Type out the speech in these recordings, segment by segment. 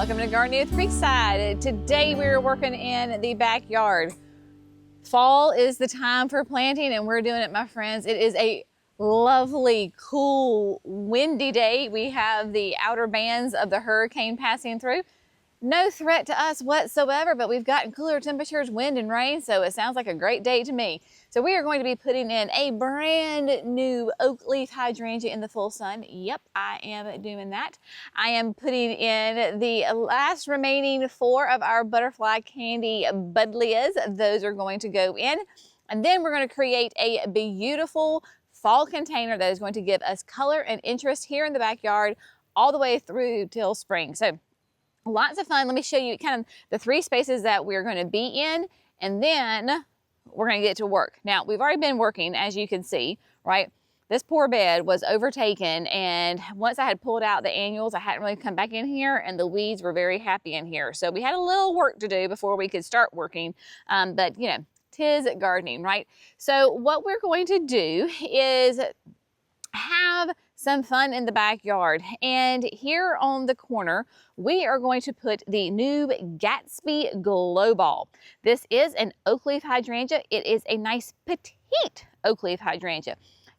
Welcome to Gardening with Creekside. Today we're working in the backyard. Fall is the time for planting and we're doing it, my friends. It is a lovely, cool, windy day. We have the outer bands of the hurricane passing through. No threat to us whatsoever, but we've gotten cooler temperatures, wind and rain, so it sounds like a great day to me. So we are going to be putting in a brand new oak leaf hydrangea in the full sun. Yep, I am doing that. I am putting in the last remaining 4 of our butterfly candy buddleias. Those are going to go in. And then we're going to create a beautiful fall container that is going to give us color and interest here in the backyard all the way through till spring. So lots of fun. Let me show you kind of the 3 spaces that we're going to be in, and then we're going to get to work. Now, we've already been working, as you can see, right? This poor bed was overtaken, and once I had pulled out the annuals, I hadn't really come back in here, and the weeds were very happy in here. So we had a little work to do before we could start working, but you know, 'tis gardening, right? So what we're going to do is have some fun in the backyard, and here on the corner we are going to put the new GATSBY GLOW BALL. This is an oak leaf hydrangea. It is a nice petite oak leaf hydrangea.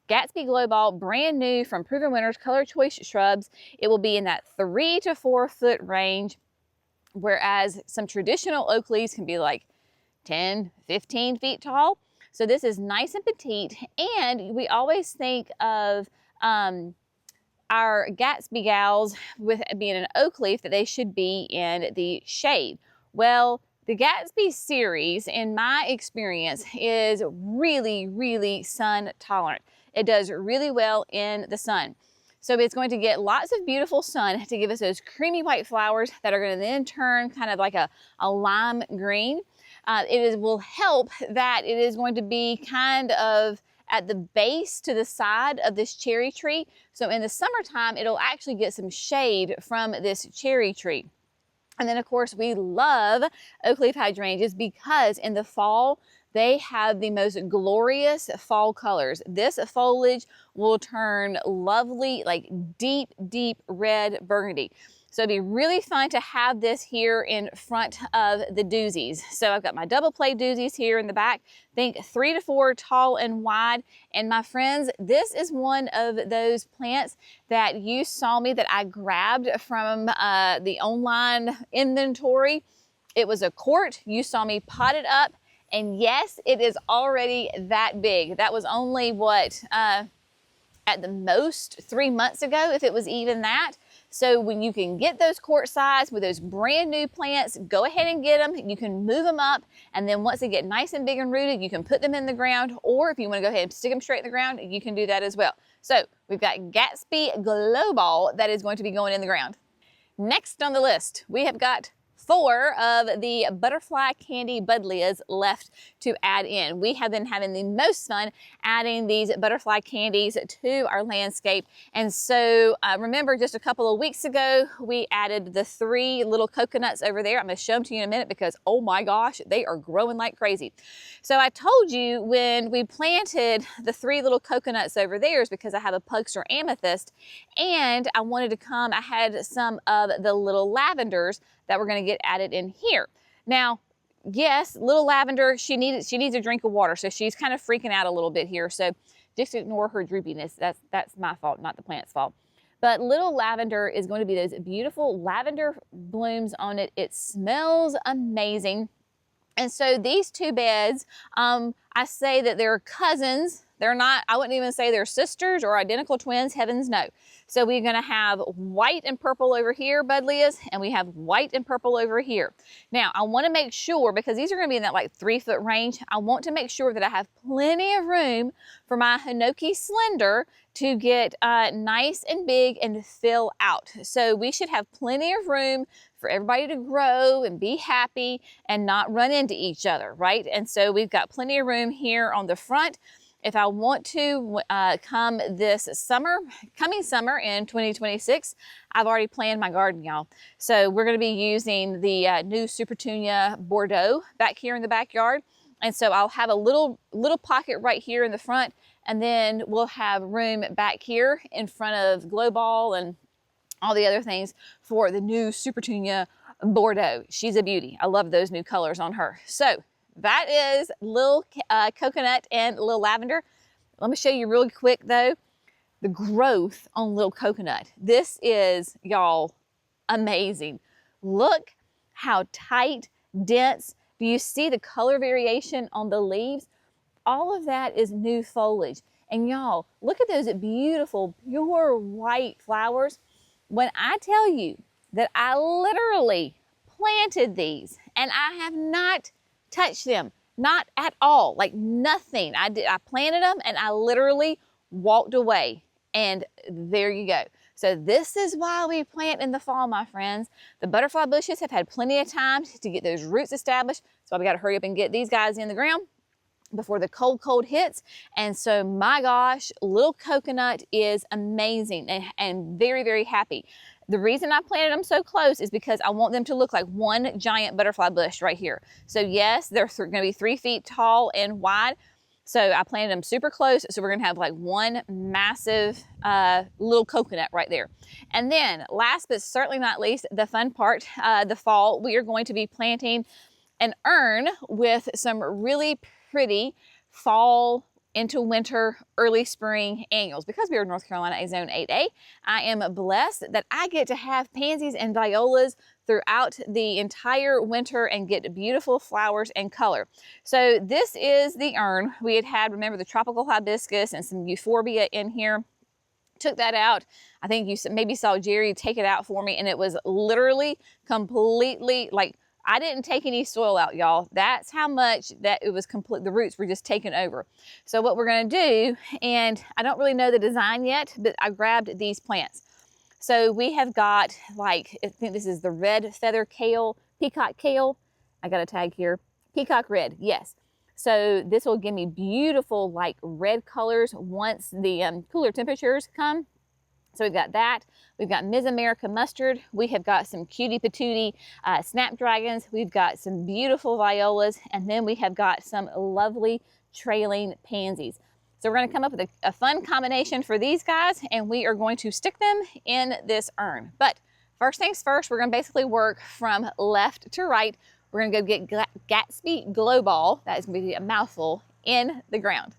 GATSBY GLOW BALL, brand new from Proven Winners Color Choice Shrubs. It will be in that 3 to 4 foot range, whereas some traditional oak leaves can be like 10, 15 feet tall. So this is nice and petite, and we always think of our GATSBY gals with being an oak leaf that they should be in the shade. Well, the GATSBY series, in my experience, is really sun tolerant. It does really well in the sun. So it's going to get lots of beautiful sun to give us those creamy white flowers that are going to then turn kind of like a lime green. Will help that it is going to be kind of at the base to the side of this cherry tree. So in the summertime, it'll actually get some shade from this cherry tree. And then of course, we love oak leaf hydrangeas because in the fall, they have the most glorious fall colors. This foliage will turn lovely, like deep red burgundy. So it'd be really fun to have this here in front of the doozies. So I've got my double play doozies here in the back. Think 3 to 4 tall and wide. And my friends, this is one of those plants that you saw me that I grabbed from the online inventory. It was a quart. You saw me pot it up. And yes, it is already that big. That was only what, at the most 3 months ago, if it was even that. So when you can get those quart size with those brand new plants, go ahead and get them. You can move them up, and then once they get nice and big and rooted, you can put them in the ground, or if you want to go ahead and stick them straight in the ground, you can do that as well. So we've got GATSBY GLOW BALL that is going to be going in the ground. Next on the list, we have got 4 of the butterfly candy buddleias left to add in. We have been having the most fun adding these butterfly candies to our landscape. And so remember just a couple of weeks ago, we added the 3 little coconuts over there. I'm gonna show them to you in a minute because, oh my gosh, they are growing like crazy. So I told you when we planted the 3 little coconuts over there is because I have a pugster amethyst, and I wanted to come, I had some of the little lavenders that we're going to get added in here. Now, yes, little lavender, she needs a drink of water, so she's kind of freaking out a little bit here. So just ignore her droopiness. That's my fault, not the plant's fault. But little lavender is going to be those beautiful lavender blooms on it. It smells amazing. And so these 2 beds, I say that they're cousins. They're not, I wouldn't even say they're sisters or identical twins, heavens no. So we're gonna have white and purple over here, buddleias, and we have white and purple over here. Now, I wanna make sure, because these are gonna be in that like 3 foot range, I want to make sure that I have plenty of room for my Hinoki Slender to get nice and big and fill out. So we should have plenty of room for everybody to grow and be happy and not run into each other, right? And so we've got plenty of room here on the front. If I want to come this summer, coming summer in 2026, I've already planned my garden, y'all. So we're gonna be using the new Supertunia Bordeaux back here in the backyard. And so I'll have a little pocket right here in the front, and then we'll have room back here in front of Glow Ball and all the other things for the new Supertunia Bordeaux. She's a beauty. I love those new colors on her. So that is little coconut and little lavender. Let me show you really quick though, the growth on little coconut. This is, y'all, amazing. Look how tight, dense. Do you see the color variation on the leaves? All of that is new foliage. And y'all, look at those beautiful, pure white flowers. When I tell you that I literally planted these and I have not touched them, not at all, like nothing. I planted them and I literally walked away, and there you go. So this is why we plant in the fall, my friends. The butterfly bushes have had plenty of time to get those roots established. So we got to hurry up and get these guys in the ground before the cold hits. And so my gosh, little coconut is amazing and very, very happy. The reason I planted them so close is because I want them to look like one giant butterfly bush right here. So yes, they're going to be 3 feet tall and wide. So I planted them super close. So we're going to have like one massive little coconut right there. And then last but certainly not least, the fun part, the fall, we are going to be planting an urn with some really pretty fall into winter, early spring annuals. Because we are in North Carolina, a zone 8A, I am blessed that I get to have pansies and violas throughout the entire winter and get beautiful flowers and color. So this is the urn. We had, remember, the tropical hibiscus and some euphorbia in here. Took that out. I think you maybe saw Jerry take it out for me, and it was literally completely like, I didn't take any soil out, y'all. That's how much that it was complete. The roots were just taken over. So what we're going to do, and I don't really know the design yet, but I grabbed these plants. So we have got, like, I think this is the red feather kale, peacock kale. I got a tag here. Peacock red, yes. So this will give me beautiful, like, red colors once the cooler temperatures come. So we've got that. We've got Miss America mustard. We have got some cutie patootie snapdragons. We've got some beautiful violas. And then we have got some lovely trailing pansies. So we're going to come up with a fun combination for these guys, and we are going to stick them in this urn. But first things first, we're going to basically work from left to right. We're going to go get GATSBY Glow Ball. That is going to be a mouthful in the ground.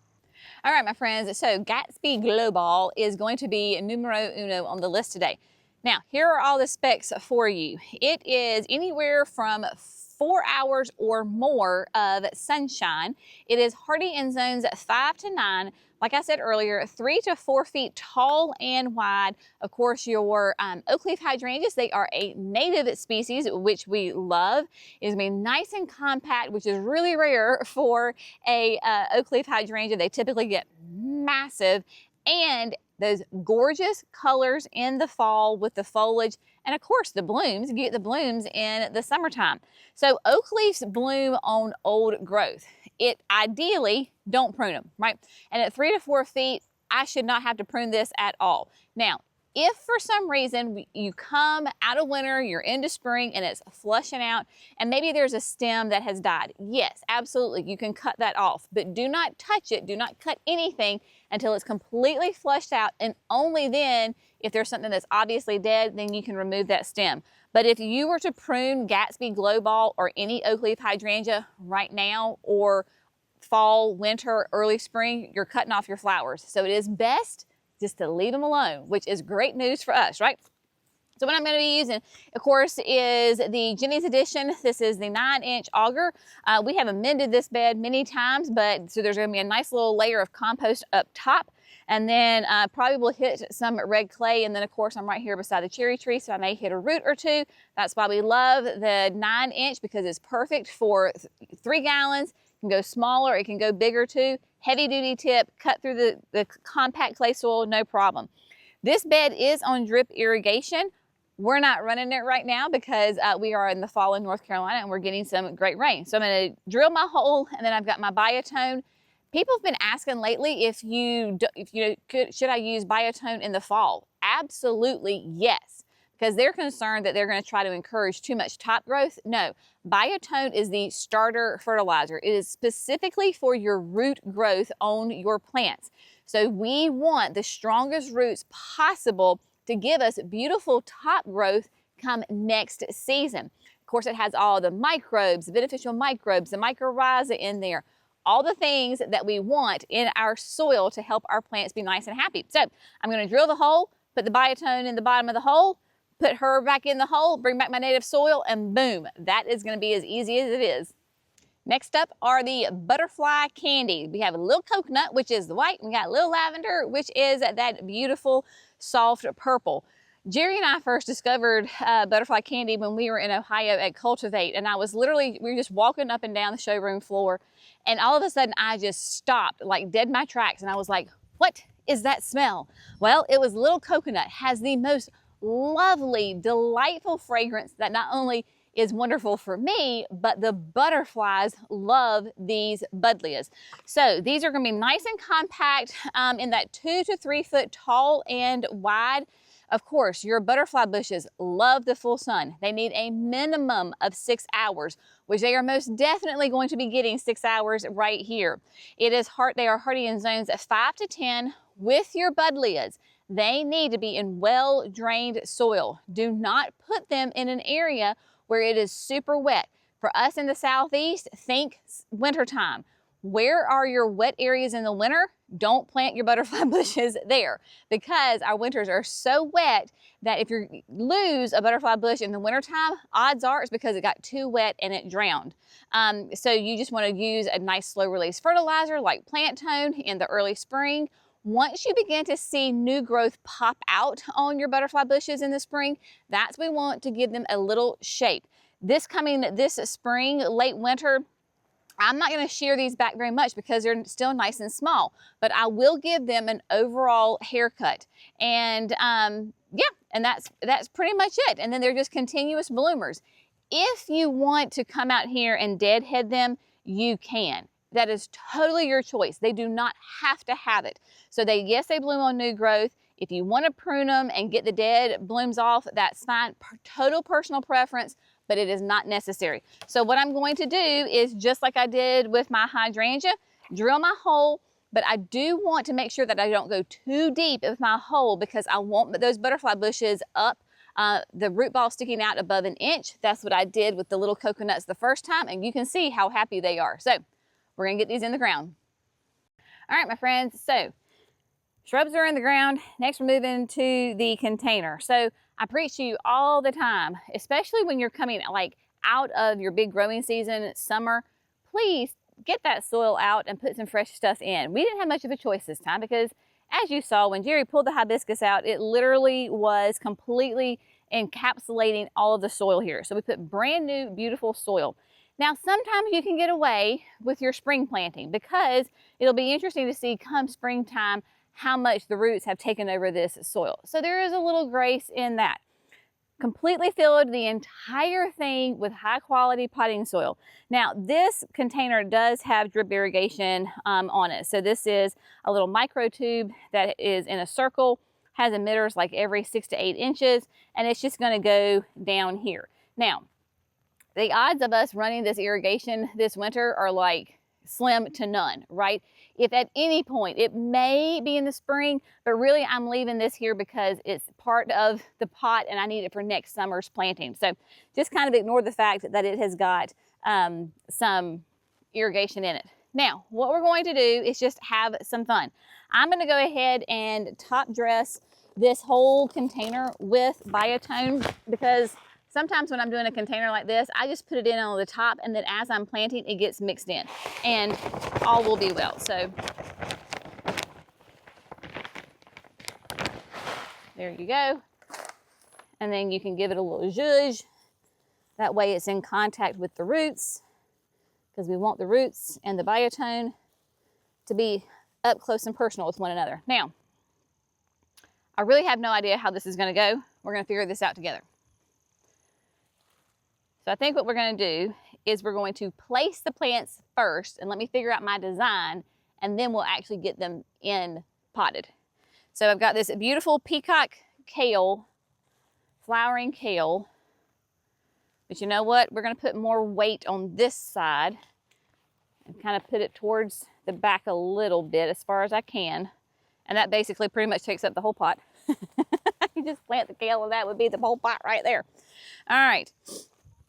All right, my friends, so GATSBY Glow Ball is going to be numero uno on the list today. Now, here are all the specs for you. It is anywhere from 4 hours or more of sunshine. It is hardy in zones 5 to 9. Like I said earlier, 3 to 4 feet tall and wide. Of course, your oak leaf hydrangeas, they are a native species, which we love. It's going to be nice and compact, which is really rare for a oak leaf hydrangea. They typically get massive, and those gorgeous colors in the fall with the foliage, and of course the blooms. You get the blooms in the summertime. So oak leaves bloom on old growth. It ideally, don't prune them, right? And at 3 to 4 feet, I should not have to prune this at all. Now, if for some reason you come out of winter, you're into spring and it's flushing out, and maybe there's a stem that has died, yes, absolutely, you can cut that off, but do not touch it, do not cut anything until it's completely flushed out, and only then, if there's something that's obviously dead, then you can remove that stem. But if you were to prune GATSBY Glow Ball or any oak leaf hydrangea right now, or fall, winter, early spring, you're cutting off your flowers. So it is best just to leave them alone, which is great news for us, right? So what I'm going to be using, of course, is the Jenny's Edition. This is the 9-inch auger. We have amended this bed many times, but so there's going to be a nice little layer of compost up top. And then probably will hit some red clay. And then, of course, I'm right here beside the cherry tree, so I may hit a root or two. That's why we love the 9-inch, because it's perfect for 3 gallons. It can go smaller, it can go bigger too. Heavy duty tip, cut through the compact clay soil, no problem. This bed is on drip irrigation. We're not running it right now because we are in the fall in North Carolina and we're getting some great rain. So I'm going to drill my hole, and then I've got my biotone. People have been asking lately if should I use biotone in the fall? Absolutely yes, because they're concerned that they're going to try to encourage too much top growth. No, biotone is the starter fertilizer. It is specifically for your root growth on your plants. So we want the strongest roots possible to give us beautiful top growth come next season. course, it has all the microbes, the beneficial microbes, the mycorrhiza in there, all the things that we want in our soil to help our plants be nice and happy. So I'm going to drill the hole, put the biotone in the bottom of the hole, put her back in the hole, bring back my native soil, and boom, that is going to be as easy as it is. Next up are the butterfly candy. We have a little coconut, which is the white, and we got a little lavender, which is that beautiful soft purple. Jerry and I first discovered butterfly candy when we were in Ohio at Cultivate, and we were just walking up and down the showroom floor, and all of a sudden I just stopped, like dead in my tracks, and I was like, what is that smell? Well, it was little coconut. Has the most lovely, delightful fragrance that not only is wonderful for me, but the butterflies love these buddleias. So these are going to be nice and compact in that 2 to 3 foot tall and wide. Of course, your butterfly bushes love the full sun. They need a minimum of 6 hours, which they are most definitely going to be getting 6 hours right here. They are hardy in zones of 5 to 10 with your buddleias. They need to be in well-drained soil. Do not put them in an area where it is super wet. For us in the southeast, think wintertime. Where are your wet areas in the winter? Don't plant your butterfly bushes there, because our winters are so wet that if you lose a butterfly bush in the wintertime, odds are it's because it got too wet and it drowned. So you just want to use a nice slow release fertilizer like Plant Tone in the early spring. Once you begin to see new growth pop out on your butterfly bushes in the spring, that's when we want to give them a little shape. This spring, late winter, I'm not going to shear these back very much because they're still nice and small, but I will give them an overall haircut. And yeah, and that's pretty much it. And then they're just continuous bloomers. If you want to come out here and deadhead them, you can. That is totally your choice. They do not have to have it. So yes, they bloom on new growth. If you want to prune them and get the dead blooms off, that's fine. Total personal preference, but it is not necessary. So what I'm going to do is, just like I did with my hydrangea, drill my hole, but I do want to make sure that I don't go too deep with my hole, because I want those butterfly bushes up, the root ball sticking out above 1 inch. That's what I did with the little coconuts the first time, and you can see how happy they are. So we're gonna get these in the ground. All right, my friends, so shrubs are in the ground. Next, we're moving to the container. So I preach to you all the time, especially when you're coming like out of your big growing season, summer, please get that soil out and put some fresh stuff in. We didn't have much of a choice this time because, as you saw, when Jerry pulled the hibiscus out, it literally was completely encapsulating all of the soil here. So we put brand new, beautiful soil. Now, sometimes you can get away with your spring planting, because it'll be interesting to see come springtime how much the roots have taken over this soil. So there is a little grace in that. Completely filled the entire thing with high quality potting soil. Now, this container does have drip irrigation on it. So this is a little micro tube that is in a circle, has emitters like every 6 to 8 inches, and it's just gonna go down here. Now, the odds of us running this irrigation this winter are like slim to none, right? If at any point, it may be in the spring, but really I'm leaving this here because it's part of the pot and I need it for next summer's planting. So just kind of ignore the fact that it has got some irrigation in it. Now, what we're going to do is just have some fun. I'm gonna go ahead and top dress this whole container with biotone, because sometimes when I'm doing a container like this, I just put it in on the top, and then as I'm planting, it gets mixed in, and all will be well. So there you go. And then you can give it a little zhuzh. That way it's in contact with the roots, because we want the roots and the biotone to be up close and personal with one another. Now, I really have no idea how this is gonna go. We're gonna figure this out together. So I think what we're going to do is we're going to place the plants first, and let me figure out my design, and then we'll actually get them in potted. So I've got this beautiful peacock kale, flowering kale, but you know what? We're going to put more weight on this side and kind of put it towards the back a little bit as far as I can. And that basically pretty much takes up the whole pot. You just plant the kale and that would be the whole pot right there. All right.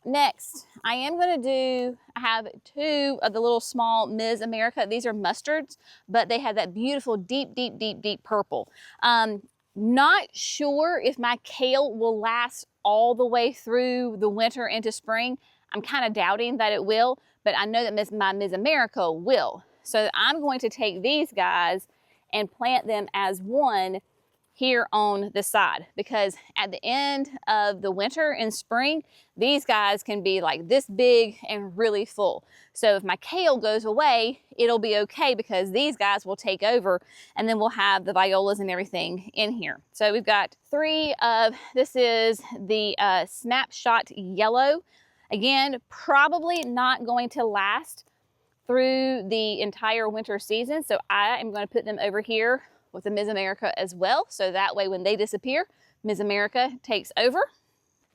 Next, I am going to I have two of the little small Ms. America. These are mustards, but they have that beautiful deep, deep, deep, deep purple. Not sure if my kale will last all the way through the winter into spring. I'm kind of doubting that it will, but I know that my Ms. America will. So I'm going to take these guys and plant them as one here on the side, because at the end of the winter and spring, these guys can be like this big and really full. So if my kale goes away, it'll be okay because these guys will take over, and then we'll have the violas and everything in here. So we've got this is the Snapshot Yellow. Again, probably not going to last through the entire winter season. So I am going to put them over here with the Ms. America as well. So that way when they disappear, Ms. America takes over.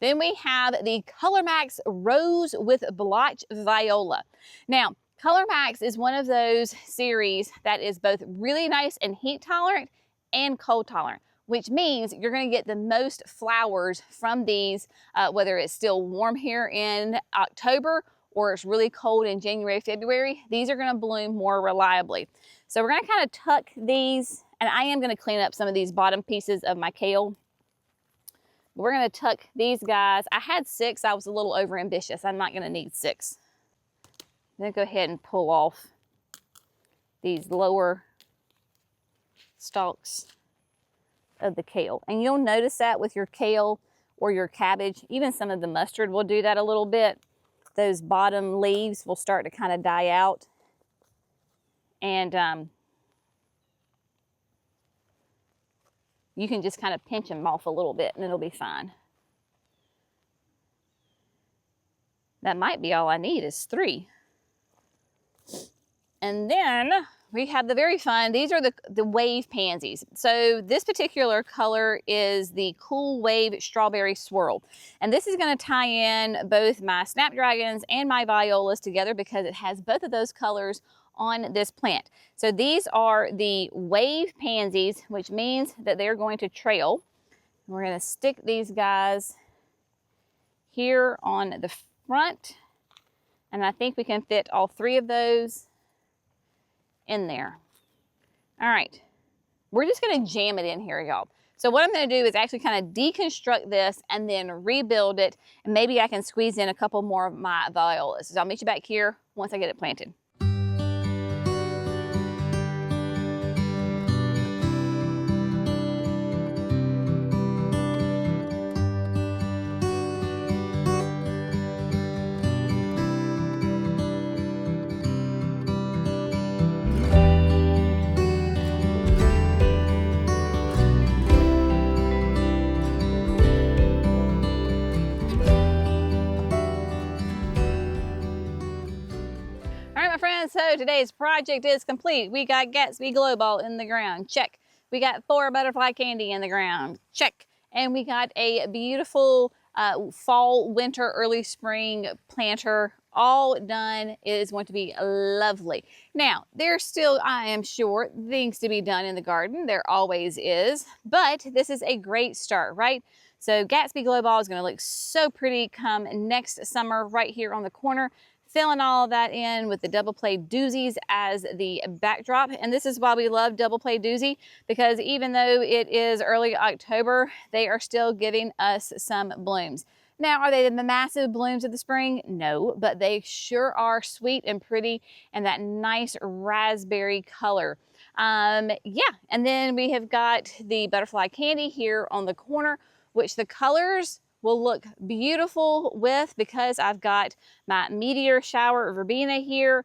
Then we have the Color Max Rose with Blotch Viola. Now, Color Max is one of those series that is both really nice and heat tolerant and cold tolerant, which means you're going to get the most flowers from these, whether it's still warm here in October or it's really cold in January, February. These are going to bloom more reliably. So we're going to kind of tuck these, and I am going to clean up some of these bottom pieces of my kale. We're going to tuck these guys. I had 6. I was a little over ambitious. I'm not going to need 6. I'm going to go ahead and pull off these lower stalks of the kale. And you'll notice that with your kale or your cabbage, even some of the mustard will do that a little bit. Those bottom leaves will start to kind of die out. And you can just kind of pinch them off a little bit and it'll be fine. That might be all I need is 3. And then we have the very fun, these are the wave pansies. So this particular color is the Cool Wave Strawberry Swirl. And this is going to tie in both my snapdragons and my violas together because it has both of those colors on this plant. So these are the wave pansies, which means that they're going to trail. We're going to stick these guys here on the front, and I think we can fit all 3 of those in there. All right, we're just going to jam it in here, y'all. So what I'm going to do is actually kind of deconstruct this and then rebuild it, and maybe I can squeeze in a couple more of my violas. So I'll meet you back here once I get it planted. So today's project is complete. We got Gatsby Glow Ball in the ground, check. We got 4 butterfly candy in the ground, check. And we got a beautiful fall, winter, early spring planter all done. It is going to be lovely. Now, there's still, I am sure, things to be done in the garden. There always is, but this is a great start, right? So Gatsby Glow Ball is going to look so pretty come next summer right here on the corner. Filling all of that in with the double play doozies as the backdrop. And this is why we love double play doozy, because even though it is early October, they are still giving us some blooms. Now, are they the massive blooms of the spring? No, but they sure are sweet and pretty and that nice raspberry color. Yeah, and then we have got the butterfly candy here on the corner, which the colors will look beautiful with, because I've got my meteor shower verbena here.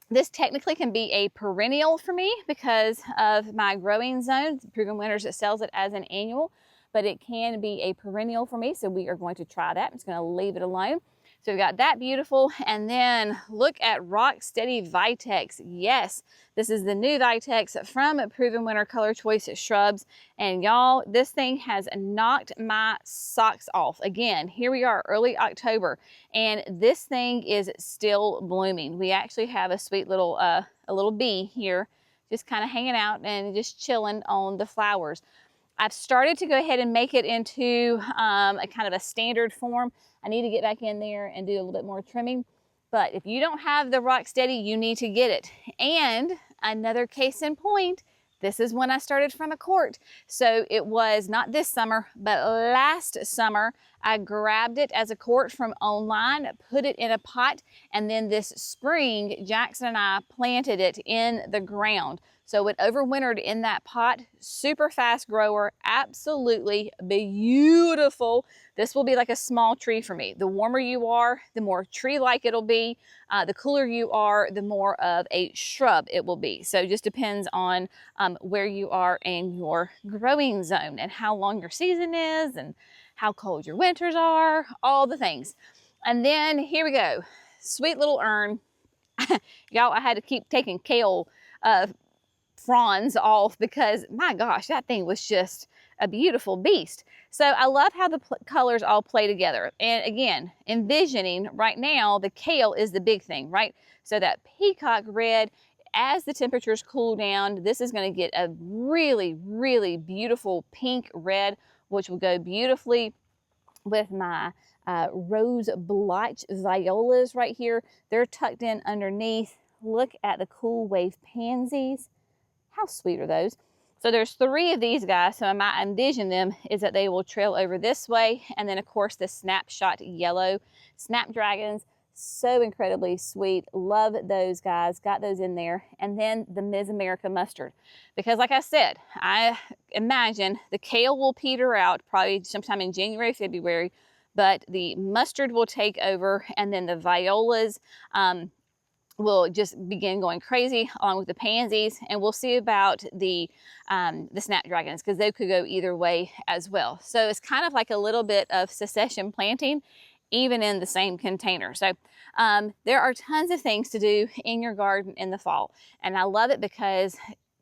This technically can be a perennial for me because of my growing zone. Proven Winners sells it as an annual, but it can be a perennial for me. So we are going to try that. I'm just going to leave it alone. So we've got that beautiful, and then look at Rock Steady Vitex. Yes, this is the new Vitex from Proven Winner Color Choice Shrubs. And y'all, this thing has knocked my socks off. Again, here we are, early October, and this thing is still blooming. We actually have a sweet little, a little bee here, just kind of hanging out and just chilling on the flowers. I've started to go ahead and make it into a kind of a standard form. I need to get back in there and do a little bit more trimming. But if you don't have the Rock Steady, you need to get it. And another case in point, this is when I started from a quart. So it was not this summer, but last summer, I grabbed it as a quart from online, put it in a pot, and then this spring, Jackson and I planted it in the ground. So it overwintered in that pot, super fast grower, absolutely beautiful. This will be like a small tree for me. The warmer you are, the more tree-like it'll be. The cooler you are, the more of a shrub it will be. So it just depends on where you are in your growing zone and how long your season is and how cold your winters are, all the things. And then here we go, sweet little urn. Y'all, I had to keep taking kale fronds off because my gosh, that thing was just a beautiful beast. So I love how the colors all play together. And again, envisioning right now, the kale is the big thing, right? So that peacock red, as the temperatures cool down, this is going to get a really, really beautiful pink red, which will go beautifully with my rose blotch violas right here. They're tucked in underneath. Look at the cool wave pansies. How sweet are those? So there's 3 of these guys, so I might envision them is that they will trail over this way. And then of course the snapshot yellow snapdragons, so incredibly sweet. Love those guys, got those in there. And then the Ms. America mustard, because like I said, I imagine the kale will peter out probably sometime in January, February, but the mustard will take over, and then the violas will just begin going crazy along with the pansies, and we'll see about the snapdragons, because they could go either way as well. So it's kind of like a little bit of succession planting even in the same container. So there are tons of things to do in your garden in the fall, and I love it because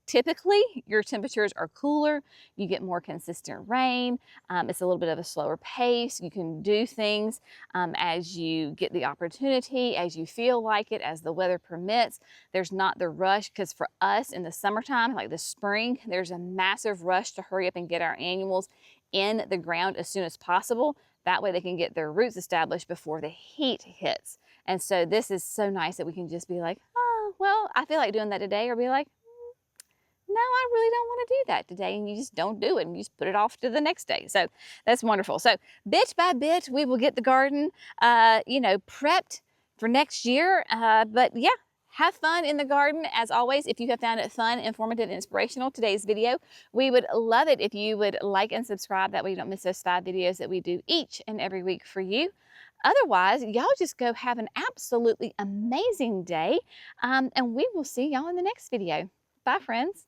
typically your temperatures are cooler, you get more consistent rain, it's a little bit of a slower pace, you can do things as you get the opportunity, as you feel like it, as the weather permits. There's not the rush, because for us in the summertime, like the spring, there's a massive rush to hurry up and get our annuals in the ground as soon as possible. That way they can get their roots established before the heat hits. And so this is so nice that we can just be like, oh, well, I feel like doing that today, or be like, no, I really don't want to do that today, and you just don't do it, and you just put it off to the next day. So that's wonderful. So bit by bit, we will get the garden, you know, prepped for next year. But yeah, have fun in the garden. As always, if you have found it fun, informative, and inspirational, today's video, we would love it if you would like and subscribe. That way you don't miss those 5 videos that we do each and every week for you. Otherwise, y'all just go have an absolutely amazing day, and we will see y'all in the next video. Bye, friends.